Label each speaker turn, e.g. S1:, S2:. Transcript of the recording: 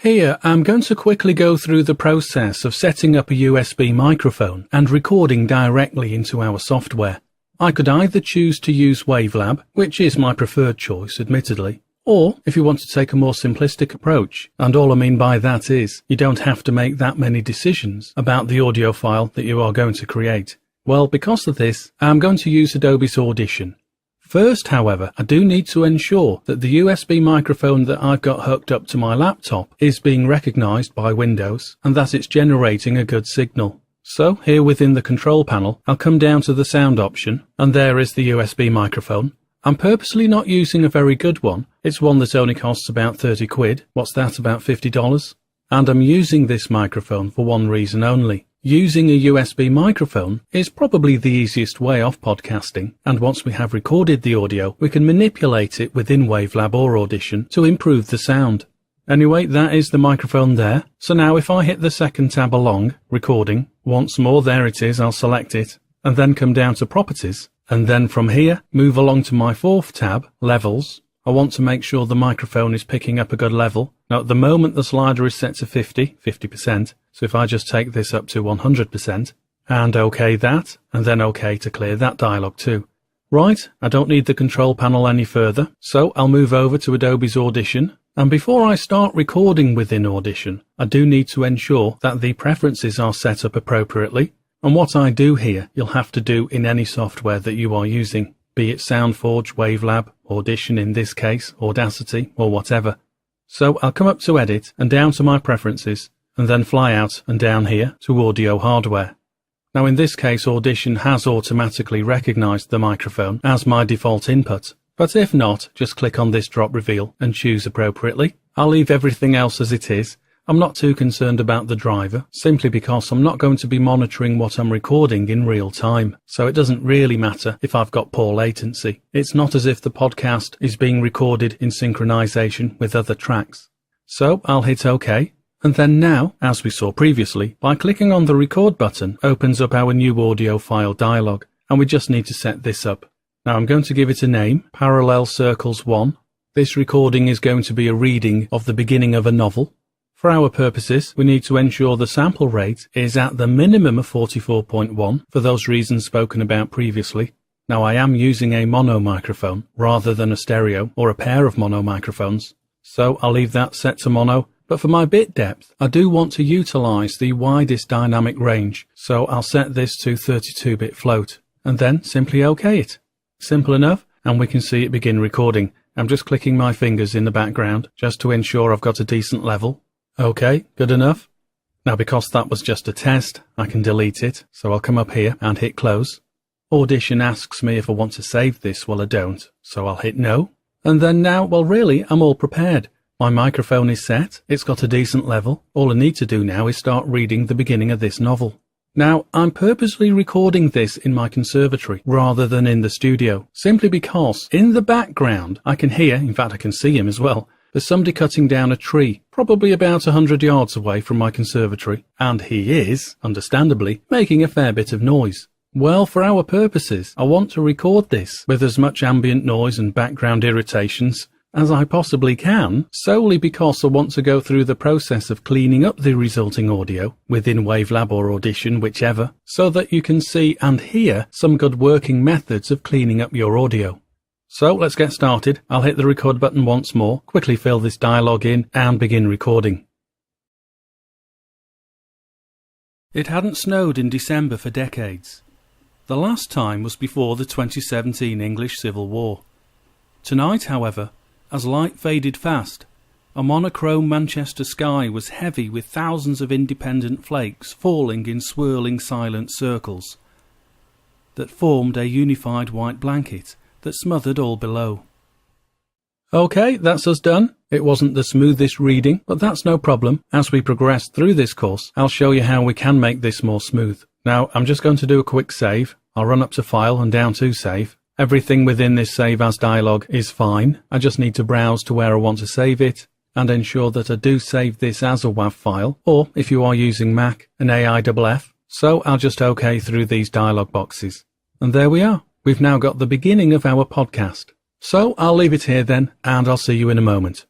S1: Here, I'm going to quickly go through the process of setting up a USB microphone and recording directly into our software. I could either choose to use Wavelab, which is my preferred choice, admittedly, or if you want to take a more simplistic approach, and all I mean by that is you don't have to make that many decisions about the audio file that you are going to create. Well, because of this, I'm going to use Adobe's Audition. First, however, I do need to ensure that the USB microphone that I've got hooked up to my laptop is being recognized by Windows and that it's generating a good signal. So here within the control panel, I'll come down to the sound option, and there is the USB microphone. I'm purposely not using a very good one. It's one that only costs about 30 quid. What's that, about $50? And I'm using this microphone for one reason only. Using a USB microphone is probably the easiest way of podcasting, and once we have recorded the audio, we can manipulate it within Wavelab or Audition to improve the sound. Anyway, that is the microphone there. So now if I hit the second tab along, Recording, once more there it is, I'll select it, and then come down to Properties, and then from here, move along to my fourth tab, Levels. I want to make sure the microphone is picking up a good level. Now at the moment the slider is set to 50%, so if I just take this up to 100%, and OK that, and then OK to clear that dialog too. Right, I don't need the control panel any further, so I'll move over to Adobe's Audition, and before I start recording within Audition, I do need to ensure that the preferences are set up appropriately, and what I do here you'll have to do in any software that you are using, be it SoundForge, Wavelab, Audition in this case, Audacity, or whatever. So I'll come up to Edit and down to my Preferences, and then fly out and down here to Audio Hardware. Now in this case Audition has automatically recognized the microphone as my default input, but if not, just click on this drop reveal and choose appropriately. I'll leave everything else as it is. I'm not too concerned about the driver, simply because I'm not going to be monitoring what I'm recording in real time, so it doesn't really matter if I've got poor latency. It's not as if the podcast is being recorded in synchronization with other tracks. So I'll hit OK, and then now, as we saw previously, by clicking on the record button opens up our new audio file dialog, and we just need to set this up. Now I'm going to give it a name, Parallel Circles 1. This recording is going to be a reading of the beginning of a novel. For our purposes, we need to ensure the sample rate is at the minimum of 44.1 for those reasons spoken about previously. Now I am using a mono microphone rather than a stereo or a pair of mono microphones, so I'll leave that set to mono, but for my bit depth, I do want to utilize the widest dynamic range, so I'll set this to 32-bit float, and then simply OK it. Simple enough, and we can see it begin recording. I'm just clicking my fingers in the background just to ensure I've got a decent level. OK, good enough. Now because that was just a test, I can delete it, so I'll come up here and hit close. Audition asks me if I want to save this, well I don't, so I'll hit no. And then now, well really, I'm all prepared. My microphone is set, it's got a decent level, all I need to do now is start reading the beginning of this novel. Now, I'm purposely recording this in my conservatory rather than in the studio, simply because in the background I can hear, in fact I can see him as well, there's somebody cutting down a tree, probably about 100 yards away from my conservatory, and he is, understandably, making a fair bit of noise. Well, for our purposes, I want to record this with as much ambient noise and background irritations as I possibly can, solely because I want to go through the process of cleaning up the resulting audio within Wavelab or Audition, whichever, so that you can see and hear some good working methods of cleaning up your audio. So let's get started. I'll hit the record button once more, quickly fill this dialogue in and begin recording. It hadn't snowed in December for decades. The last time was before the 2017 English Civil War. Tonight, however, as light faded fast, a monochrome Manchester sky was heavy with thousands of independent flakes falling in swirling silent circles that formed a unified white blanket that smothered all below. OK, that's us done. It wasn't the smoothest reading, but that's no problem. As we progress through this course, I'll show you how we can make this more smooth. Now, I'm just going to do a quick save. I'll run up to File and down to Save. Everything within this Save As dialog is fine. I just need to browse to where I want to save it and ensure that I do save this as a WAV file, or if you are using Mac, an AIFF. So I'll just OK through these dialog boxes. And there we are. We've now got the beginning of our podcast. So I'll leave it here then, and I'll see you in a moment.